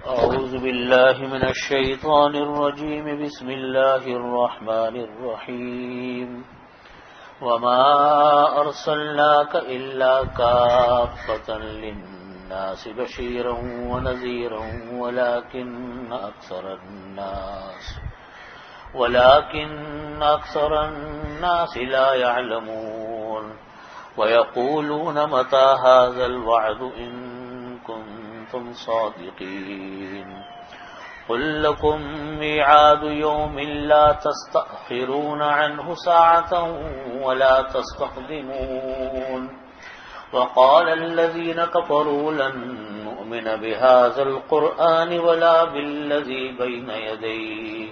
أعوذ بالله من الشيطان الرجيم. بسم الله الرحمن الرحيم. وما أرسلناك إلا كافة للناس بشيرا ونذيرا ولكن أكثر الناس لا يعلمون. ويقولون متى هذا الوعد إن كنتم صادقين. قل لكم ميعاد يوم لا تستأخرون عنه ساعة ولا تستقدمون. وقال الذين كفروا لن نؤمن بهذا القرآن ولا بالذي بين يديه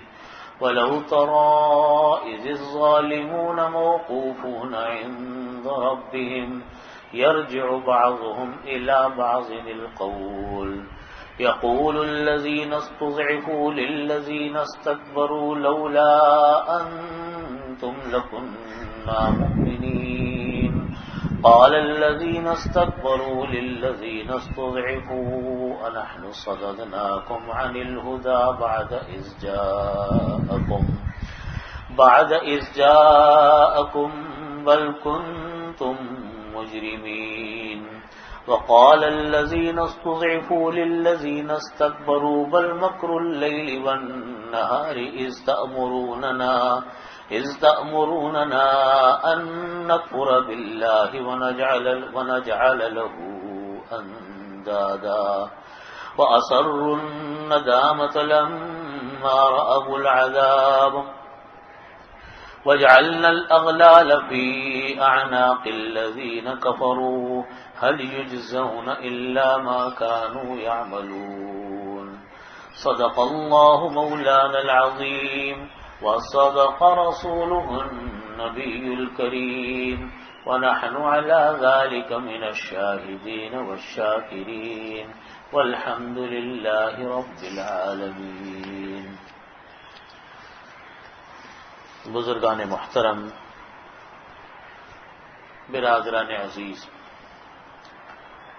ولو ترى إذ الظالمون موقوفون عند ربهم يرجع بعضهم إلى بعض القول يقول الذين استضعفوا للذين استكبروا لولا أنتم لكنا مؤمنين. قال الذين استكبروا للذين استضعفوا أنحن صددناكم عن الهدى بعد إذ جاءكم بل كنتم مجرمين. وقال الذين استضعفوا للذين استكبروا بل مكر الليل والنهار إذ تأمروننا أن نكفر بالله ونجعل له أندادا وأسروا الندامة لما رأوا العذاب وجعلنا الأغلال في أعناق الذين كفروا هل يجزون إلا ما كانوا يعملون. صدق الله مولانا العظيم وصدق رسوله النبي الكريم ونحن على ذلك من الشاهدين والشاكرين والحمد لله رب العالمين. بزرگان محترم، برادران عزیز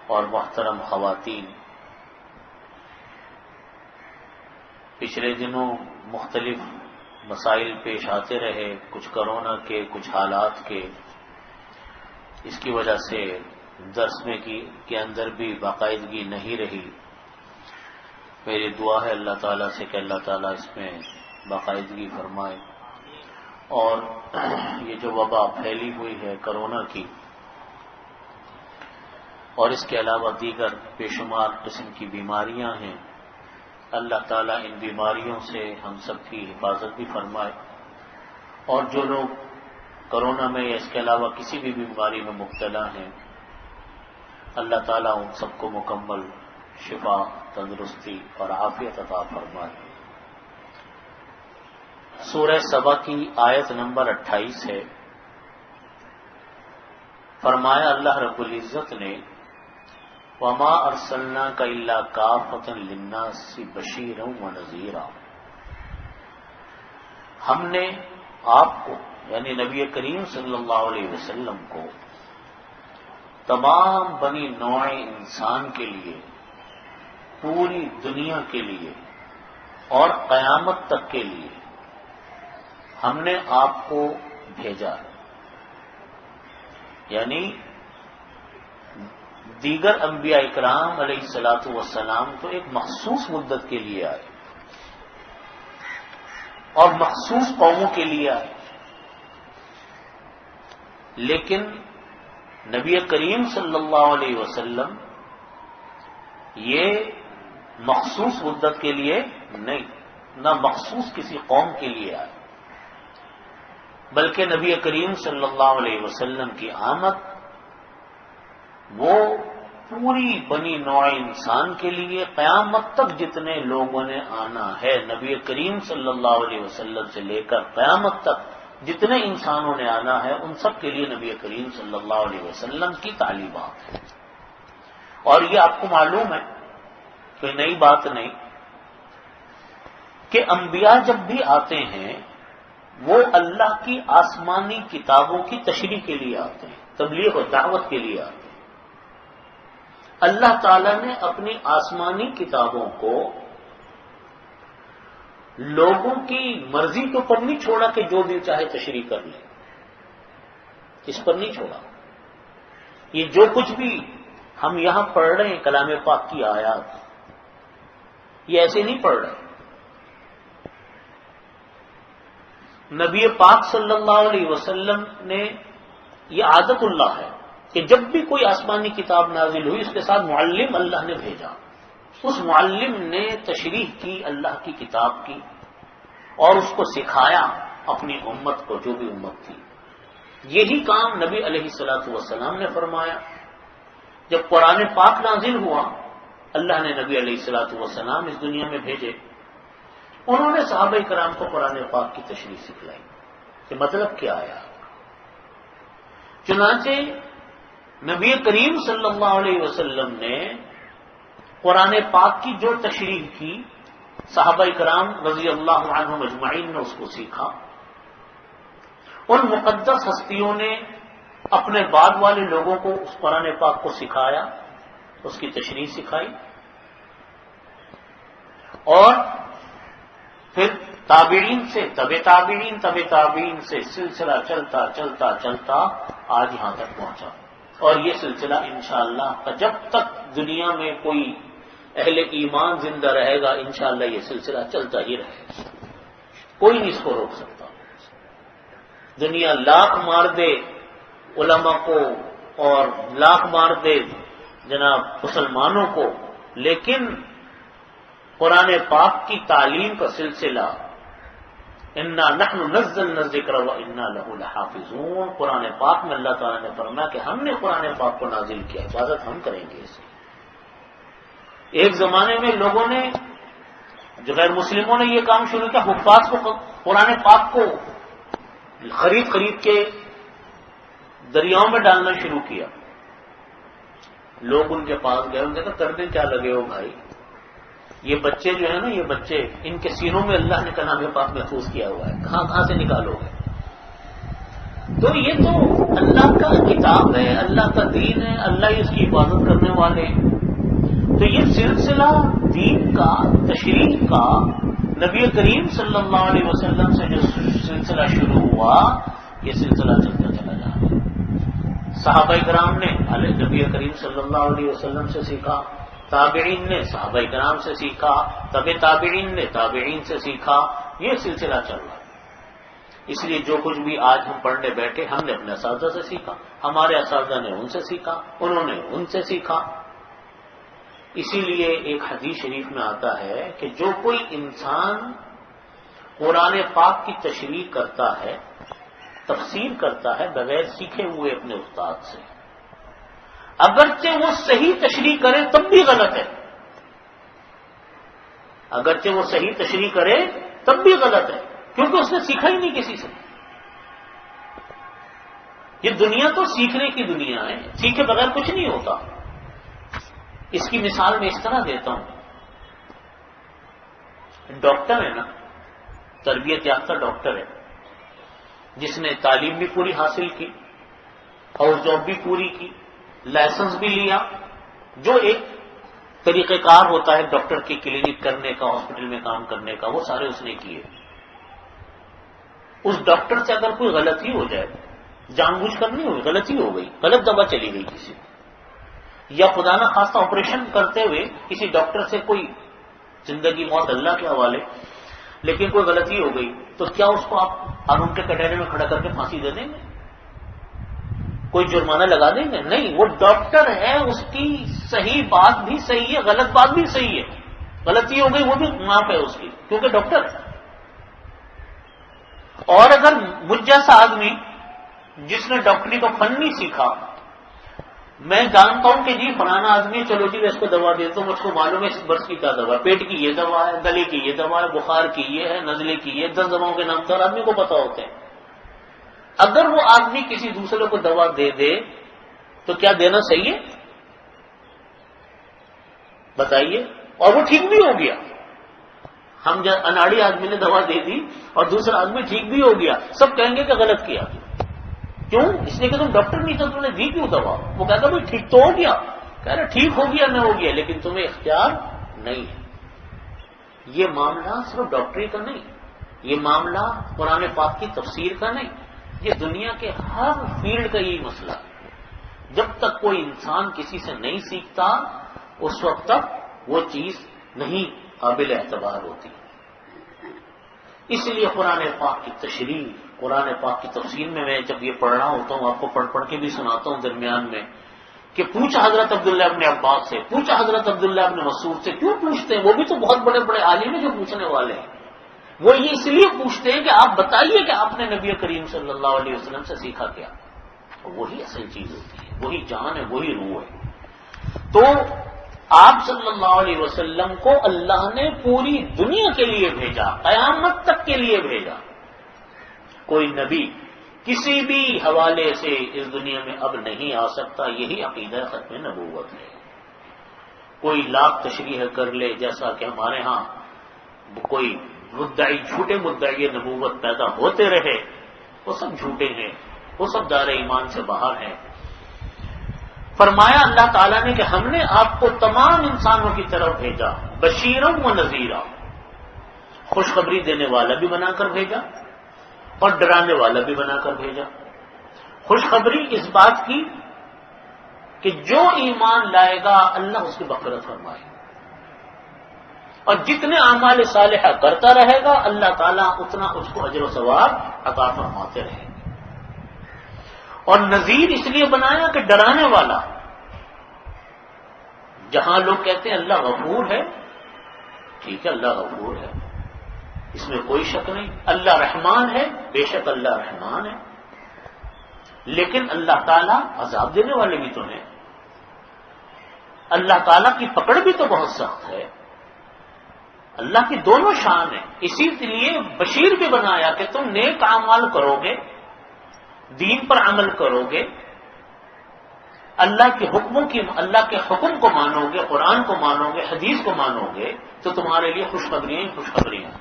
اور محترم خواتین، پچھلے دنوں مختلف مسائل پیش آتے رہے، کچھ کرونا کے، کچھ حالات کے. اس کی وجہ سے درس میں کے اندر بھی باقاعدگی نہیں رہی. میری دعا ہے اللہ تعالیٰ سے کہ اللہ تعالیٰ اس میں باقاعدگی فرمائے. اور یہ جو وبا پھیلی ہوئی ہے کرونا کی، اور اس کے علاوہ دیگر بے شمار قسم کی بیماریاں ہیں، اللہ تعالیٰ ان بیماریوں سے ہم سب کی حفاظت بھی فرمائے. اور جو لوگ کرونا میں یا اس کے علاوہ کسی بھی بیماری میں مبتلا ہیں، اللہ تعالیٰ ان سب کو مکمل شفا، تندرستی اور عافیت عطا فرمائے. سورہ سبا کی آیت نمبر 28 ہے. فرمایا اللہ رب العزت نے وما ارسلناک الا کافۃ للناس بشیرا ونذیرا. ہم نے آپ کو یعنی نبی کریم صلی اللہ علیہ وسلم کو تمام بنی نوع انسان کے لیے، پوری دنیا کے لیے اور قیامت تک کے لیے ہم نے آپ کو بھیجا. یعنی دیگر انبیاء اکرام علیہ الصلاۃ والسلام تو ایک مخصوص مدت کے لیے آئے اور مخصوص قوموں کے لیے آئے، لیکن نبی کریم صلی اللہ علیہ وسلم یہ مخصوص مدت کے لیے نہیں، نہ مخصوص کسی قوم کے لیے آئے، بلکہ نبی کریم صلی اللہ علیہ وسلم کی آمد وہ پوری بنی نوع انسان کے لیے قیامت تک جتنے لوگوں نے آنا ہے، نبی کریم صلی اللہ علیہ وسلم سے لے کر قیامت تک جتنے انسانوں نے آنا ہے، ان سب کے لیے نبی کریم صلی اللہ علیہ وسلم کی تعلیمات ہے. اور یہ آپ کو معلوم ہے، کوئی نئی بات نہیں، کہ انبیاء جب بھی آتے ہیں وہ اللہ کی آسمانی کتابوں کی تشریح کے لیے آتے ہیں، تبلیغ و دعوت کے لیے آتے ہیں. اللہ تعالیٰ نے اپنی آسمانی کتابوں کو لوگوں کی مرضی کے اوپر نہیں چھوڑا کہ جو دل چاہے تشریح کر لیں، اس پر نہیں چھوڑا. یہ جو کچھ بھی ہم یہاں پڑھ رہے ہیں کلام پاک کی آیات، یہ ایسے نہیں پڑھ رہے. نبی پاک صلی اللہ علیہ وسلم نے، یہ عادت اللہ ہے کہ جب بھی کوئی آسمانی کتاب نازل ہوئی اس کے ساتھ معلم اللہ نے بھیجا. اس معلم نے تشریح کی اللہ کی کتاب کی اور اس کو سکھایا اپنی امت کو، جو بھی امت تھی. یہی کام نبی علیہ الصلوۃ والسلام نے فرمایا. جب قرآن پاک نازل ہوا، اللہ نے نبی علیہ الصلوۃ والسلام اس دنیا میں بھیجے. انہوں نے صحابہ کرام کو قرآن پاک کی تشریح سکھلائی کہ مطلب کیا ہے. چنانچہ نبی کریم صلی اللہ علیہ وسلم نے قرآن پاک کی جو تشریح کی، صحابہ کرام رضی اللہ عنہم اجمعین نے اس کو سیکھا. ان مقدس ہستیوں نے اپنے بعد والے لوگوں کو اس قرآن پاک کو سکھایا، اس کی تشریح سکھائی. اور پھر تابعین سے تابعین سے سلسلہ چلتا چلتا چلتا آج یہاں تک پہنچا. اور یہ سلسلہ انشاءاللہ جب تک دنیا میں کوئی اہل ایمان زندہ رہے گا انشاءاللہ یہ سلسلہ چلتا ہی رہے گا. کوئی نہیں اس کو روک سکتا. دنیا لاکھ مار دے علماء کو اور لاکھ مار دے جناب مسلمانوں کو، لیکن قرآن پاک کی تعلیم کا سلسلہ انا نحن نزلنا الذکر وانا له لحافظون، قرآن پاک میں اللہ تعالیٰ نے فرمایا کہ ہم نے قرآن پاک کو نازل کیا، حفاظت ہم کریں گے اسے. ایک زمانے میں لوگوں نے، جو غیر مسلموں نے یہ کام شروع کیا، حفاظ کو قرآن پاک کو خرید کے دریاؤں میں ڈالنا شروع کیا. لوگ ان کے پاس گئے، ان نے کہا کرنے کیا لگے ہو بھائی، یہ بچے جو ہیں نا، یہ بچے ان کے سینوں میں اللہ نے کلام پاک محفوظ کیا ہوا ہے، کہاں سے نکالو گے؟ تو یہ تو اللہ کا کتاب ہے، اللہ کا دین ہے، اللہ ہی اس کی حفاظت کرنے والے ہیں. تو یہ سلسلہ دین کا، تشریح کا، نبی کریم صلی اللہ علیہ وسلم سے جو سلسلہ شروع ہوا، یہ سلسلہ چلتا چلا جا رہا ہے. صحابہ کرام نے نبی کریم صلی اللہ علیہ وسلم سے سیکھا، تابعین نے صحابہ کرام سے سیکھا، تابعین نے تابعین سے سیکھا. یہ سلسلہ چل رہا ہے. اس لیے جو کچھ بھی آج ہم پڑھنے بیٹھے، ہم نے اپنے اساتذہ سے سیکھا، ہمارے اساتذہ نے ان سے سیکھا، انہوں نے ان سے سیکھا. اسی لیے ایک حدیث شریف میں آتا ہے کہ جو کوئی انسان قرآن پاک کی تشریح کرتا ہے، تفسیر کرتا ہے بغیر سیکھے ہوئے اپنے استاد سے، اگرچہ وہ صحیح تشریح کرے تب بھی غلط ہے. اگرچہ وہ صحیح تشریح کرے تب بھی غلط ہے، کیونکہ اس نے سیکھا ہی نہیں کسی سے. یہ دنیا تو سیکھنے کی دنیا ہے، سیکھے بغیر کچھ نہیں ہوتا. اس کی مثال میں اس طرح دیتا ہوں. ڈاکٹر ہے نا، تربیت یافتہ ڈاکٹر ہے، جس نے تعلیم بھی پوری حاصل کی، ہاؤس جاب بھی پوری کی، لائسنس بھی لیا. جو ایک طریقہ کار ہوتا ہے ڈاکٹر کی کلینک کرنے کا، ہاسپٹل میں کام کرنے کا، وہ سارے اس نے کیے. اس ڈاکٹر سے اگر کوئی غلطی ہو جائے، جان بوجھ کر نہیں ہوئی، غلطی ہو گئی، غلط دوا چلی گئی کسی کو، یا خدا نہ خواستہ آپریشن کرتے ہوئے کسی ڈاکٹر سے کوئی زندگی موت اللہ کے حوالے، لیکن کوئی غلطی ہو گئی، تو کیا اس کو آپ قانون کے کٹہرے میں کھڑا کر کے پھانسی دے دیں گے؟ کوئی جرمانہ لگا دیں گے؟ نہیں. وہ ڈاکٹر ہے، اس کی صحیح بات بھی صحیح ہے، غلط بات بھی صحیح ہے. غلطی ہو گئی وہ بھی معاف ہے اس کی، کیونکہ ڈاکٹر ہے. اور اگر مجھ جیسا آدمی جس نے ڈاکٹری کا فن نہیں سیکھا، میں جانتا ہوں کہ جی فلانا آدمی، چلو جی میں اس کو دوا دیتا ہوں، مجھ کو معلوم ہے اس برس کی کیا دوا ہے، پیٹ کی یہ دوا ہے، گلے کی یہ دوا ہے، بخار کی یہ ہے، نزلے کی یہ، 10 دواؤں کے نام تو ہر آدمی کو پتا ہوتے ہیں. اگر وہ آدمی کسی دوسرے کو دوا دے دے تو کیا دینا صحیح ہے؟ بتائیے. اور وہ ٹھیک بھی ہو گیا. ہم اناڑی آدمی نے دوا دے دی اور دوسرا آدمی ٹھیک بھی ہو گیا، سب کہیں گے کہ غلط کیا. کیوں؟ اس لیے کہ تم ڈاکٹر نہیں تھا، تم نے دی کیوں دوا؟ وہ کہتا بھائی ٹھیک تو ہو گیا. کہہ رہے ٹھیک ہو گیا نہ ہو گیا، لیکن تمہیں اختیار نہیں ہے. یہ معاملہ صرف ڈاکٹری کا نہیں، یہ معاملہ قرآن پاک کی تفسیر کا نہیں، یہ دنیا کے ہر فیلڈ کا یہی مسئلہ ہے۔ جب تک کوئی انسان کسی سے نہیں سیکھتا اس وقت تک وہ چیز نہیں قابل اعتبار ہوتی۔ اس لیے قرآن پاک کی تشریح، قرآن پاک کی تفسیر میں جب یہ پڑھ رہا ہوتا ہوں، آپ کو پڑھ کے بھی سناتا ہوں درمیان میں، کہ پوچھا حضرت عبداللہ ابن عباس سے، پوچھا حضرت عبداللہ ابن مسعود سے۔ کیوں پوچھتے ہیں؟ وہ بھی تو بہت بڑے بڑے عالم ہیں جو پوچھنے والے ہیں۔ وہ یہ اس لیے پوچھتے ہیں کہ آپ بتائیے کہ آپ نے نبی کریم صلی اللہ علیہ وسلم سے سیکھا کیا۔ وہی اصل چیز ہوتی ہے، وہی جان ہے، وہی روح ہے۔ تو آپ صلی اللہ علیہ وسلم کو اللہ نے پوری دنیا کے لیے بھیجا، قیامت تک کے لیے بھیجا۔ کوئی نبی کسی بھی حوالے سے اس دنیا میں اب نہیں آ سکتا، یہی عقیدہ ختم نبوت ہے۔ کوئی لاکھ تشریح کر لے، جیسا کہ ہمارے ہاں کوئی مدعی، جھوٹے مدعی نبوت پیدا ہوتے رہے، وہ سب جھوٹے ہیں، وہ سب دار ایمان سے باہر ہیں۔ فرمایا اللہ تعالیٰ نے کہ ہم نے آپ کو تمام انسانوں کی طرف بھیجا، بشیرا و نذیرا، خوشخبری دینے والا بھی بنا کر بھیجا اور ڈرانے والا بھی بنا کر بھیجا۔ خوشخبری اس بات کی کہ جو ایمان لائے گا اللہ اس کی مغفرت فرمائے، اور جتنے اعمال صالحہ کرتا رہے گا اللہ تعالیٰ اتنا اس کو اجر و ثواب عطا فرماتے رہے گا۔ اور نذیر اس لیے بنایا کہ ڈرانے والا۔ جہاں لوگ کہتے ہیں اللہ غفور ہے، ٹھیک ہے اللہ غفور ہے، اس میں کوئی شک نہیں۔ اللہ رحمان ہے، بے شک اللہ رحمان ہے، لیکن اللہ تعالیٰ عذاب دینے والے بھی تو ہیں، اللہ تعالیٰ کی پکڑ بھی تو بہت سخت ہے۔ اللہ کی دونوں شان ہیں، اسی لیے بشیر بھی بنایا کہ تم نیک اعمال کرو گے، دین پر عمل کرو گے، اللہ کے حکم کو مانو گے، قرآن کو مانو گے، حدیث کو مانو گے، تو تمہارے لیے خوشخبریاں ہی خوشخبریاں۔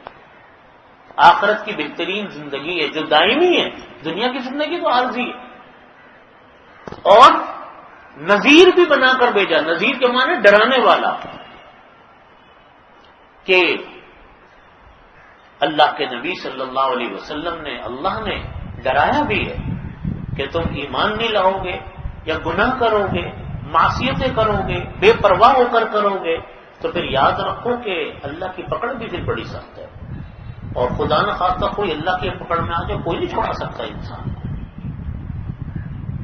آخرت کی بہترین زندگی ہے جو دائمی ہے، دنیا کی زندگی تو عارضی ہے۔ اور نذیر بھی بنا کر بھیجا، نذیر کے معنی ڈرانے والا، کہ اللہ کے نبی صلی اللہ علیہ وسلم نے، اللہ نے ڈرایا بھی ہے کہ تم ایمان نہیں لاؤ گے یا گناہ کرو گے، معصیتیں کرو گے، بے پرواہ ہو کر کرو گے، تو پھر یاد رکھو کہ اللہ کی پکڑ بھی پھر بڑی سخت ہے، اور خدا نہ خواستہ کوئی اللہ کی پکڑ میں آ جائے، کوئی نہیں چھوڑا سکتا انسان،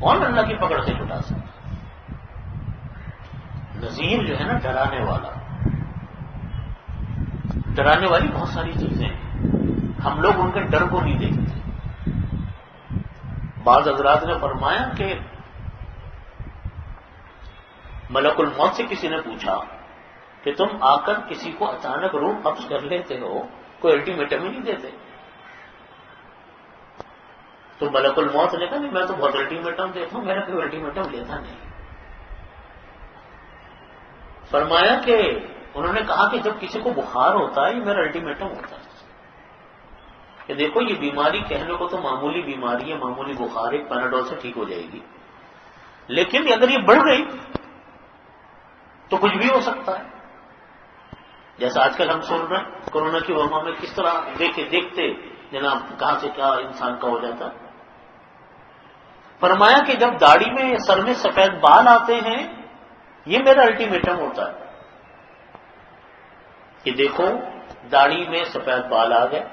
کون اللہ کی پکڑ سے چھٹا سکتا۔ نذیر جو ہے نا ڈرانے والا، ڈرانے والی بہت ساری چیزیں ہیں، ہم لوگ ان کے ڈر کو نہیں دیکھتے۔ بعض حضرات نے فرمایا کہ ملک الموت سے کسی نے پوچھا کہ تم آ کر کسی کو اچانک روح قبض کر لیتے ہو، کوئی الٹیمیٹم ہی نہیں دیتے؟ تو ملک الموت نے کہا نہیں میں تو بہت الٹیمیٹم دیتا ہوں، میرا کوئی الٹیمیٹم لیتا نہیں۔ فرمایا کہ انہوں نے کہا کہ جب کسی کو بخار ہوتا ہے یہ میرا الٹیمیٹم ہوتا ہے کہ دیکھو یہ بیماری کہنے کو تو معمولی بیماری ہے، معمولی بخار ایک پیناڈول سے ٹھیک ہو جائے گی، لیکن اگر یہ بڑھ گئی تو کچھ بھی ہو سکتا ہے۔ جیسا آج کل ہم سن رہے ہیں کورونا کی وبا میں کس طرح دیکھتے جناب کہاں سے کیا انسان کا ہو جاتا ہے۔ فرمایا کہ جب داڑھی میں سر میں سفید بال آتے ہیں یہ میرا الٹیمیٹم ہوتا ہے کہ دیکھو داڑھی میں سفید بال آ گئے،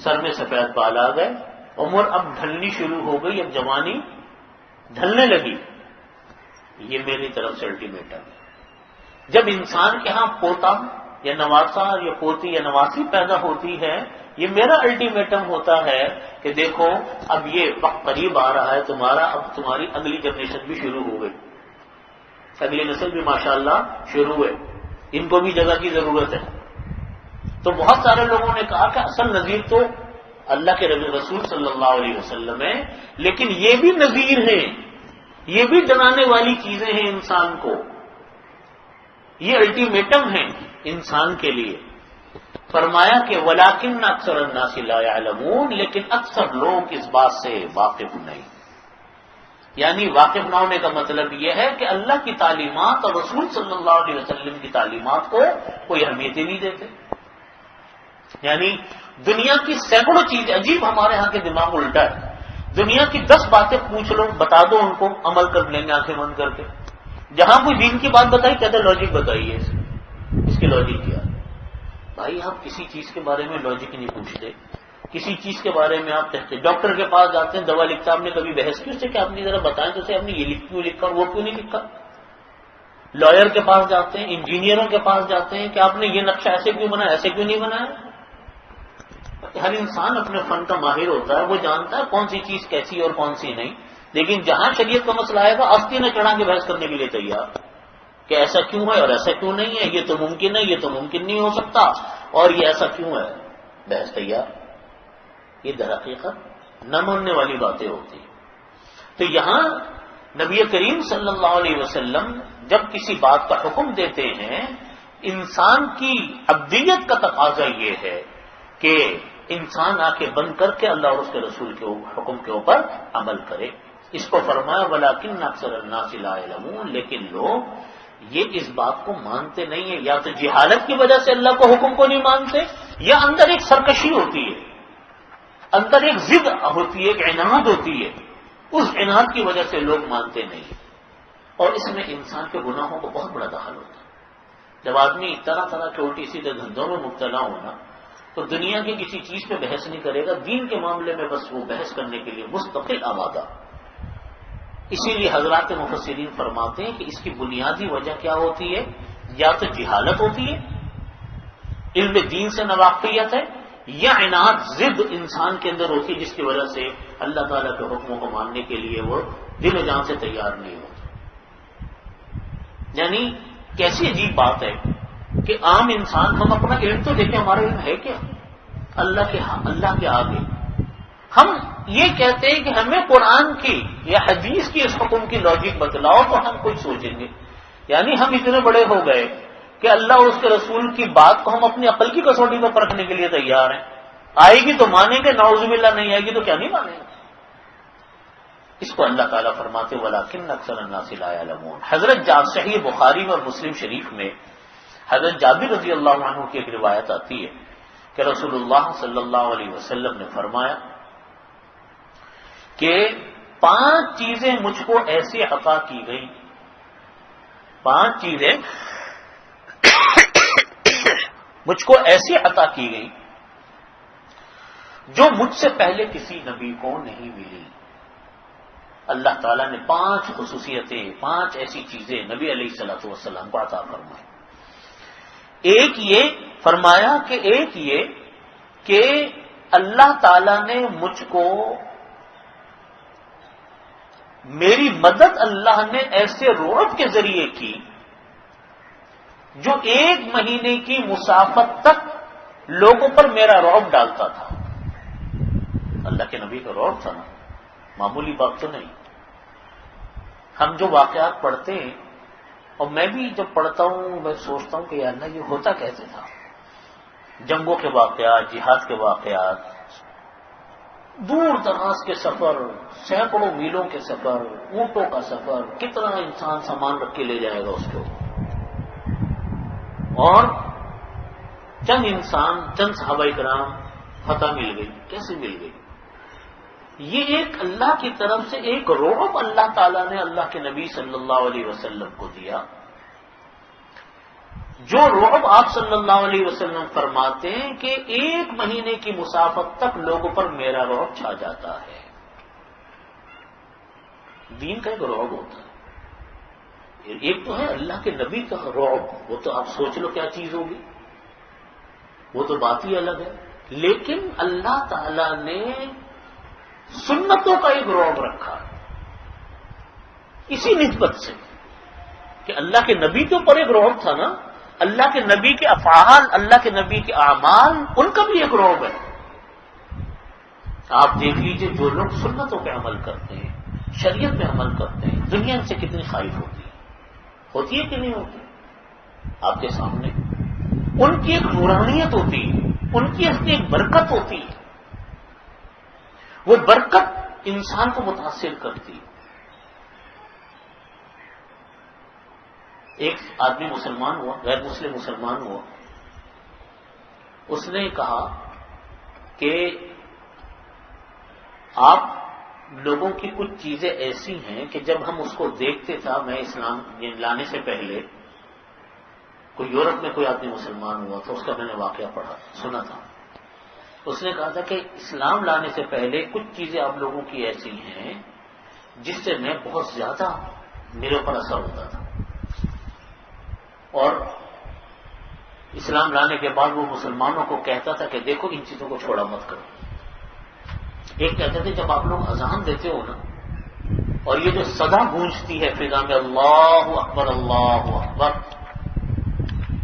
سر میں سفید بال آ گئے، عمر اب ڈھلنی شروع ہو گئی، اب جوانی ڈھلنے لگی، یہ میری طرف سے الٹیمیٹم ہے۔ جب انسان کے ہاں پوتا یا نواسا یا پوتی یا نواسی پیدا ہوتی ہے یہ میرا الٹیمیٹم ہوتا ہے کہ دیکھو اب یہ وقت قریب آ رہا ہے تمہارا، اب تمہاری اگلی جنریشن بھی شروع ہو گئی، اگلی نسل بھی ماشاءاللہ شروع ہے، ان کو بھی جگہ کی ضرورت ہے۔ تو بہت سارے لوگوں نے کہا کہ اصل نذیر تو اللہ کے رسول صلی اللہ علیہ وسلم ہے، لیکن یہ بھی نذیر ہیں، یہ بھی ڈرانے والی چیزیں ہیں انسان کو، یہ الٹیمیٹم ہیں انسان کے لیے۔ فرمایا کہ وَلَٰكِنَّ أَكْثَرَ النَّاسِ لَا يَعْلَمُونَ، لیکن اکثر لوگ اس بات سے واقف نہیں۔ یعنی واقف نہ ہونے کا مطلب یہ ہے کہ اللہ کی تعلیمات اور رسول صلی اللہ علیہ وسلم کی تعلیمات کو کوئی اہمیت ہی نہیں دیتے۔ یعنی دنیا کی سینکڑوں چیزیں، عجیب ہمارے ہاں کے دماغ الٹا ہے، دنیا کی 10 باتیں پوچھ لو، بتا دو ان کو، عمل کر لیں گے آنکھیں بند کر کے. جہاں کوئی دین کی بات بتائی کہتے لاجک بتائیے، اس کی لاجک کیا ہے؟ بھائی آپ کسی چیز کے بارے میں لاجک نہیں پوچھتے، کسی چیز کے بارے میں آپ کہتے، ڈاکٹر کے پاس جاتے ہیں دوا لکھتا، آپ نے کبھی بحث کی اس سے کہ آپ نے ذرا بتائیں تو آپ نے یہ کیوں لکھا وہ کیوں نہیں لکھا؟ لائر کے پاس جاتے ہیں، انجینئروں کے پاس جاتے ہیں کہ آپ نے یہ نقشہ ایسے کیوں بنایا، ایسے کیوں نہیں بنایا؟ ہر انسان اپنے فن کا ماہر ہوتا ہے، وہ جانتا ہے کون سی چیز کیسی اور کون سی نہیں، لیکن جہاں شریعت کا مسئلہ آئے گا آستی نہ چڑھا کے بحث کرنے کے لیے تیار کہ ایسا کیوں ہے اور ایسا کیوں نہیں ہے، یہ تو ممکن ہے، یہ تو ممکن نہیں ہو سکتا، اور یہ ایسا کیوں ہے، بحث تیار. یہ در حقیقت نہ ماننے والی باتیں ہوتی ہیں. تو یہاں نبی کریم صلی اللہ علیہ وسلم جب کسی بات کا حکم دیتے ہیں، انسان کی ابدیت کا تقاضا یہ ہے کہ انسان آنکھیں بند کر کے اللہ اور اس کے رسول کے حکم کے اوپر عمل کرے. اس کو فرمایا وَلَٰكِنَّ أَكْثَرَ النَّاسِ لَا يَعْلَمُونَ، لیکن لوگ یہ اس بات کو مانتے نہیں ہیں، یا تو جہالت کی وجہ سے اللہ کو حکم کو نہیں مانتے، یا اندر ایک سرکشی ہوتی ہے، اندر ایک ضد ہوتی ہے، ایک عناد ہوتی ہے، اس عناد کی وجہ سے لوگ مانتے نہیں. اور اس میں انسان کے گناہوں کو بہت بڑا دخل ہوتا ہے. جب آدمی طرح طرح کے الٹی سیدھے دھندوں میں مبتلا ہونا تو دنیا کی کسی چیز پہ بحث نہیں کرے گا، دین کے معاملے میں بس وہ بحث کرنے کے لیے مستقل آمادہ. اسی لیے حضرات مفسرین فرماتے ہیں کہ اس کی بنیادی وجہ کیا ہوتی ہے؟ یا تو جہالت ہوتی ہے، علم دین سے ناواقفیت ہے، یا عناد ضد انسان کے اندر ہوتی ہے جس کی وجہ سے اللہ تعالیٰ کے حکموں کو ماننے کے لیے وہ دل و جان سے تیار نہیں ہوتا. یعنی کیسی عجیب بات ہے کہ عام انسان، ہم اپنا علم تو دیکھیں، ہمارا علم ہے کیا اللہ کے آگے؟ ہم یہ کہتے ہیں کہ ہمیں قرآن کی یا حدیث کی اس حکم کی لاجک بتلاؤ تو ہم کچھ سوچیں گے. یعنی ہم اتنے بڑے ہو گئے کہ اللہ اور اس کے رسول کی بات کو ہم اپنی عقل کی کسوٹی پر پرکھنے کے لیے تیار ہیں. آئے گی تو مانیں گے، نعوذ باللہ نہیں آئے گی تو کیا نہیں مانیں گے. اس کو اللہ تعالیٰ فرماتے وَلَٰكِنَّ أَكْثَرَ النَّاسِ لَا يَعْلَمُونَ. حضرت صحیح بخاری اور مسلم شریف میں حضرت جابر رضی اللہ عنہ کی ایک روایت آتی ہے کہ رسول اللہ صلی اللہ علیہ وسلم نے فرمایا کہ 5 چیزیں مجھ کو ایسے عطا کی گئی، 5 چیزیں مجھ کو ایسی عطا کی گئی جو مجھ سے پہلے کسی نبی کو نہیں ملی. اللہ تعالیٰ نے 5 خصوصیتیں، 5 ایسی چیزیں نبی علیہ الصلوۃ والسلام کو عطا فرمائی. ایک یہ کہ اللہ تعالیٰ نے مجھ کو، میری مدد اللہ نے ایسے رعب کے ذریعے کی جو 1 مہینے کی مسافت تک لوگوں پر میرا رعب ڈالتا تھا. اللہ کے نبی کا رعب تھا نا، معمولی بات تو نہیں. ہم جو واقعات پڑھتے ہیں، اور میں بھی جب پڑھتا ہوں میں سوچتا ہوں کہ یا اللہ یہ ہوتا کیسے تھا. جنگوں کے واقعات، جہاد کے واقعات، دور دراز کے سفر، سینکڑوں میلوں کے سفر، اونٹوں کا سفر، کتنا انسان سامان رکھ کے لے جائے گا اس کو، اور چند صحابہ کرام فتح مل گئی. کیسے مل گئی؟ یہ ایک اللہ کی طرف سے ایک رعب اللہ تعالیٰ نے اللہ کے نبی صلی اللہ علیہ وسلم کو دیا. جو رعب آپ صلی اللہ علیہ وسلم فرماتے ہیں کہ 1 مہینے کی مسافت تک لوگوں پر میرا رعب چھا جاتا ہے. دین کا ایک رعب ہوتا ہے، ایک تو ہے اللہ کے نبی کا رعب، وہ تو آپ سوچ لو کیا چیز ہوگی، وہ تو بات ہی الگ ہے. لیکن اللہ تعالیٰ نے سنتوں کا ایک رعب رکھا اسی نسبت سے کہ اللہ کے نبی کے اوپر ایک رعب تھا نا، اللہ کے نبی کے افعال، اللہ کے نبی کے اعمال، ان کا بھی ایک رعب ہے. آپ دیکھ لیجئے جو لوگ سنتوں پہ عمل کرتے ہیں، شریعت پہ عمل کرتے ہیں، دنیا ان سے کتنی خائف ہوتی ہے کہ نہیں ہوتی؟ آپ کے سامنے ان کی ایک نورانیت ہوتی ہے، ان کی اپنی ایک برکت ہوتی ہے، وہ برکت انسان کو متاثر کرتی ہے. ایک آدمی مسلمان ہوا، غیر مسلم مسلمان ہوا، اس نے کہا کہ آپ لوگوں کی کچھ چیزیں ایسی ہیں کہ جب ہم اس کو دیکھتے تھا، میں اسلام لانے سے پہلے کوئی یورپ میں کوئی آدمی مسلمان ہوا تھا، اس کا میں نے واقعہ پڑھا سنا تھا. اس نے کہا تھا کہ اسلام لانے سے پہلے کچھ چیزیں آپ لوگوں کی ایسی ہیں جس سے میں بہت زیادہ میرے اوپر اثر ہوتا تھا، اور اسلام لانے کے بعد وہ مسلمانوں کو کہتا تھا کہ دیکھو ان چیزوں کو چھوڑا مت کرو. ایک کہتے تھے جب آپ لوگ اذان دیتے ہو نا، اور یہ جو صدا گونجتی ہے فضا میں اللہ اکبر اللہ اکبر،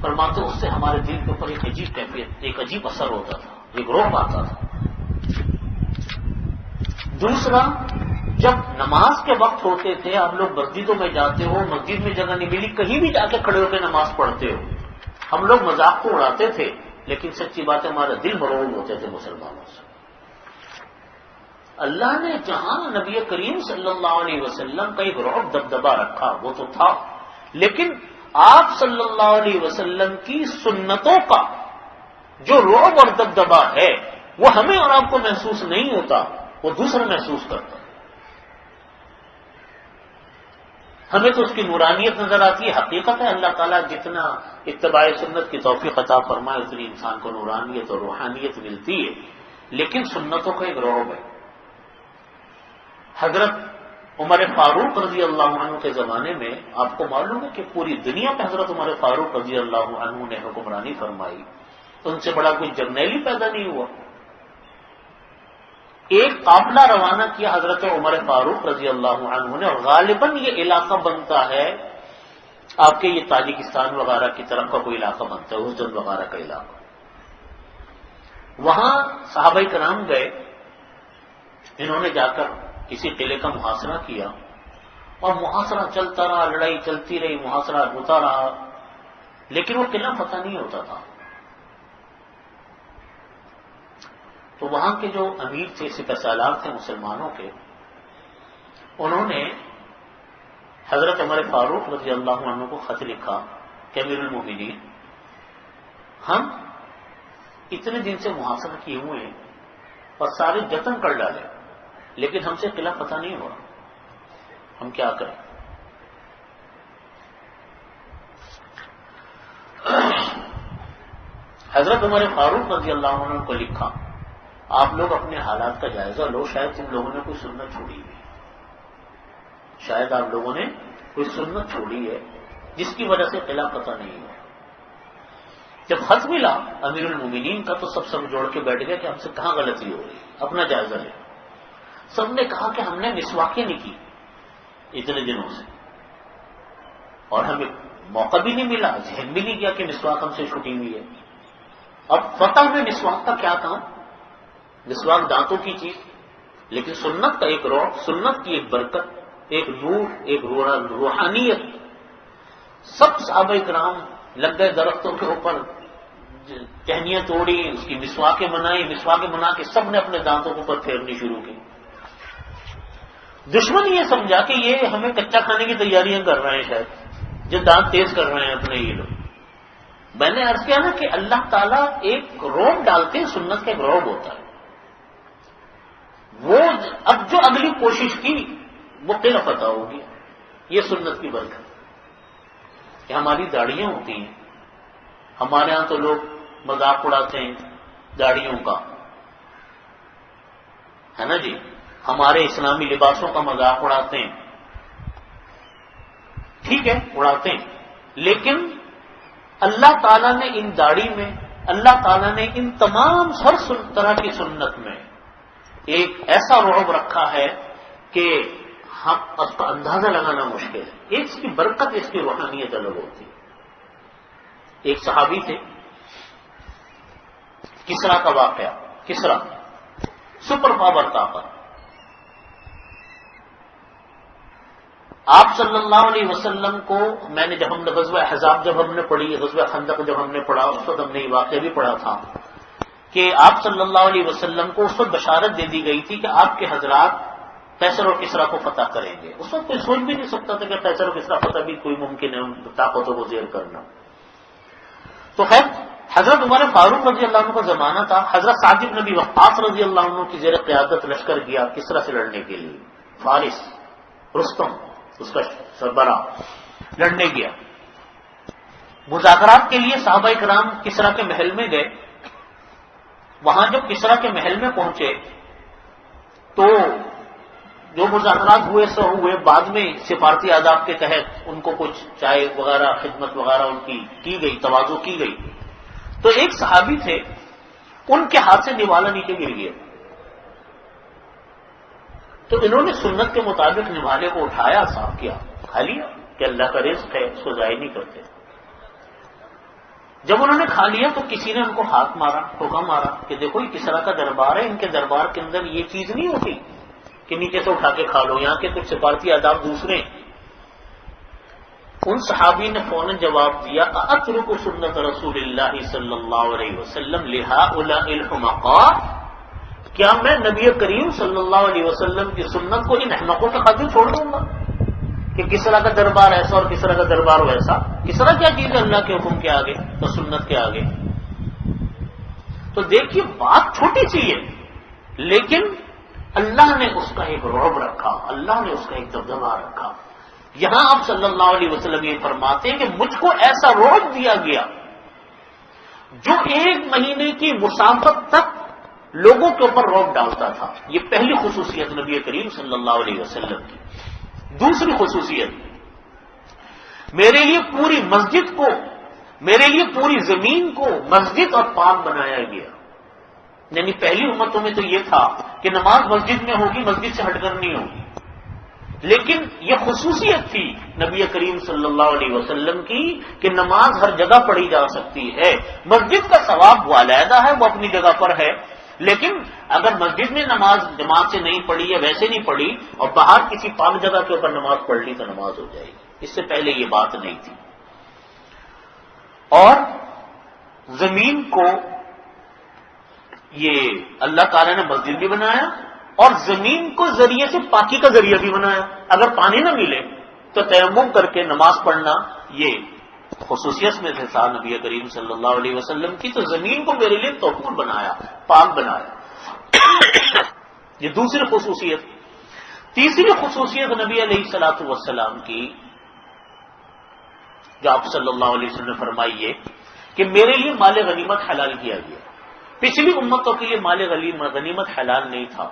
فرماتے اس سے ہمارے دل کے اوپر ایک عجیب کیفیت، ایک عجیب اثر ہوتا تھا، ایک روح آتا تھا. دوسرا، جب نماز کے وقت ہوتے تھے، آپ لوگ مسجدوں میں جاتے ہو، مسجد میں جگہ نہیں ملی، کہیں بھی جا کے کھڑے ہو کے نماز پڑھتے ہو، ہم لوگ مذاق کو اڑاتے تھے، لیکن سچی بات ہے ہمارا دل مرعوب ہوتے تھے مسلمانوں سے. اللہ نے جہاں نبی کریم صلی اللہ علیہ وسلم کا ایک رعب دبدبا رکھا وہ تو تھا، لیکن آپ صلی اللہ علیہ وسلم کی سنتوں کا جو رعب اور دبدبا ہے وہ ہمیں اور آپ کو محسوس نہیں ہوتا، وہ دوسرا محسوس کرتا. ہمیں تو اس کی نورانیت نظر آتی ہے. حقیقت ہے اللہ تعالیٰ جتنا اتباع سنت کی توفیق عطا فرمائے اتنی انسان کو نورانیت اور روحانیت ملتی ہے، لیکن سنتوں کا ایک رعب ہے. حضرت عمر فاروق رضی اللہ عنہ کے زمانے میں آپ کو معلوم ہے کہ پوری دنیا پہ حضرت عمر فاروق رضی اللہ عنہ نے حکمرانی فرمائی، ان سے بڑا کوئی جرنیل ہی پیدا نہیں ہوا. ایک قافلہ روانہ کیا حضرت عمر فاروق رضی اللہ عنہ نے، اور غالباً یہ علاقہ بنتا ہے آپ کے یہ تاجکستان وغیرہ کی طرف کا کوئی علاقہ بنتا ہے، اردن وغیرہ کا علاقہ. وہاں صحابہ کرام گئے، انہوں نے جا کر کسی قلعے کا محاصرہ کیا، اور محاصرہ چلتا رہا، لڑائی چلتی رہی، محاصرہ ہوتا رہا، لیکن وہ قلعہ فتح نہیں ہوتا تھا. تو وہاں کے جو امیر تھے، سپہ سالار تھے مسلمانوں کے، انہوں نے حضرت عمر فاروق رضی اللہ عنہ کو خط لکھا کہ امیر المومنین، ہم اتنے دن سے محاصرہ کیے ہوئے ہیں اور سارے جتن کر ڈالے، لیکن ہم سے قلعہ فتح نہیں ہوا، ہم کیا کریں؟ حضرت عمر فاروق رضی اللہ عنہ کو لکھا، آپ لوگ اپنے حالات کا جائزہ لو، شاید تم لوگوں نے کوئی سنت چھوڑی ہے، شاید آپ لوگوں نے کوئی سنت چھوڑی ہے جس کی وجہ سے قلعہ فتح نہیں ہوا. جب خط ملا امیر المومنین کا تو سب جوڑ کے بیٹھ گئے کہ ہم سے کہاں غلطی ہو رہی ہے، اپنا جائزہ لے. سب نے کہا کہ ہم نے مسواکیں نہیں کی اتنے دنوں سے، اور ہمیں موقع بھی نہیں ملا، ذہن بھی نہیں کیا کہ مسواک ہم سے چھوٹی ہوئی ہے. اب فتح میں مسواک کا کیا کام؟ مسواک دانتوں کی چیز، لیکن سنت کا ایک روح، سنت کی ایک برکت، ایک نور، ایک روحانیت. سب صحابہ کرام لگ گئے درختوں کے اوپر، ٹہنیاں توڑی، اس کی مسواکیں بنائی، مسواکیں بنا کے سب نے اپنے دانتوں کے اوپر پھیرنی شروع کی. دشمن یہ سمجھا کہ یہ ہمیں کچا کھانے کی تیاریاں کر رہے ہیں، شاید جو دانت تیز کر رہے ہیں اپنے یہ لوگ. میں نے عرض کیا نا کہ اللہ تعالیٰ ایک روب ڈالتے ہیں، سنت کا ایک روب ہوتا ہے. وہ اب جو اگلی کوشش کی وہ قلعہ فتح ہوگی. یہ سنت کی برکت کہ ہماری داڑیاں ہوتی ہیں، ہمارے ہاں تو لوگ مذاق اڑاتے ہیں داڑیوں کا، ہے نا جی، ہمارے اسلامی لباسوں کا مذاق اڑاتے ہیں، ٹھیک ہے اڑاتے ہیں، لیکن اللہ تعالیٰ نے ان داڑھی میں، اللہ تعالیٰ نے ان تمام ہر طرح کی سنت میں ایک ایسا رعب رکھا ہے کہ ہم اس کا اندازہ لگانا مشکل ہے. ایک اس کی برکت، اس کی روحانیت الگ ہوتی ہے. ایک صحابی تھے، کسرا کا واقعہ. کسرا سپر پاور طاقت، آپ صلی اللہ علیہ وسلم کو میں نے جب ہم نے غزوہ احزاب جب ہم نے پڑھی، غزوہ خندق جب ہم نے پڑھا، اس وقت ہم نے یہ واقعہ بھی پڑھا تھا کہ آپ صلی اللہ علیہ وسلم کو اس وقت بشارت دے دی گئی تھی کہ آپ کے حضرات قیصر اور کسرا کو فتح کریں گے. اس وقت کوئی سوچ بھی نہیں سکتا تھا کہ قیصر اور کسرا فتح بھی کوئی ممکن ہے طاقتوں کو زیر کرنا. تو خیر حضرت عمر فاروق رضی اللہ عنہ کا زمانہ تھا. حضرت سعد بن ابی وقاص رضی اللہ عنہ کی زیر قیادت لشکر گیا کسریٰ سے لڑنے کے لیے. فارس رستم اس کا سربراہ لڑنے گیا. مذاکرات کے لیے صحابہ کرام کسریٰ کے محل میں گئے. وہاں جب کسریٰ کے محل میں پہنچے تو جو مذاکرات ہوئے سو ہوئے. بعد میں سفارتی آداب کے تحت ان کو کچھ چائے وغیرہ خدمت وغیرہ ان کی گئی, تواضع کی گئی. تو ایک صحابی تھے, ان کے ہاتھ سے نوالا نیچے گر گیا. تو انہوں نے سنت کے مطابق نوالے کو اٹھایا, صاف کیا, کھا لیا کہ اللہ کا رزق ہے, اس کو ضائع نہیں کرتے. جب انہوں نے کھا لیا تو کسی نے ان کو ہاتھ مارا, ٹھوکا مارا کہ دیکھو یہ کس طرح کا دربار ہے, ان کے دربار کے اندر یہ چیز نہیں ہوتی کہ نیچے سے اٹھا کے کھا لو, یہاں کے کچھ سفارتی آداب دوسرے. ان صحابی نے فوراً جواب دیا اترک سنت رسول اللہ صلی اللہ علیہ وسلم لہؤلاء الحمقاء, کیا میں نبی کریم صلی اللہ علیہ وسلم کی سنت کو ان احمقوں کے خاطر چھوڑ دوں گا کہ کس طرح کا دربار ایسا اور کس طرح کا دربار ویسا. کس طرح کیا چیز ہے اللہ کے حکم کے آگے تو سنت کے آگے. تو دیکھیے بات چھوٹی سی ہے لیکن اللہ نے اس کا ایک رعب رکھا, اللہ نے اس کا ایک دبدبہ رکھا. یہاں آپ صلی اللہ علیہ وسلم یہ فرماتے ہیں کہ مجھ کو ایسا رعب دیا گیا جو 1 مہینے کی مسافت تک لوگوں کے اوپر رعب ڈالتا تھا. یہ پہلی خصوصیت نبی کریم صلی اللہ علیہ وسلم کی. دوسری خصوصیت, میرے لیے پوری مسجد کو, میرے لیے پوری زمین کو مسجد اور پاک بنایا گیا. یعنی پہلی امتوں میں تو یہ تھا کہ نماز مسجد میں ہوگی, مسجد سے ہٹ کر نہیں ہوگی. لیکن یہ خصوصیت تھی نبی کریم صلی اللہ علیہ وسلم کی کہ نماز ہر جگہ پڑھی جا سکتی ہے. مسجد کا ثواب وہ علیحدہ ہے, وہ اپنی جگہ پر ہے, لیکن اگر مسجد میں نماز جماعت سے نہیں پڑھی یا ویسے نہیں پڑھی اور باہر کسی پاک جگہ کے اوپر نماز پڑھ لی تو نماز ہو جائے گی. اس سے پہلے یہ بات نہیں تھی. اور زمین کو یہ اللہ تعالیٰ نے مسجد بھی بنایا اور زمین کو ذریعے سے پاکی کا ذریعہ بھی بنایا. اگر پانی نہ ملے تو تیمم کر کے نماز پڑھنا یہ خصوصیت میں سے تھا نبی کریم صلی اللہ علیہ وسلم کی. تو زمین کو میرے لیے طہور بنایا, پاک بنایا. یہ دوسری خصوصیت. تیسری خصوصیت نبی علیہ الصلوۃ والسلام کی جو آپ صلی اللہ علیہ وسلم نے فرمائی ہے کہ میرے لیے مال غنیمت حلال کیا گیا. پچھلی امتوں کے لیے مال غنیمت حلال نہیں تھا,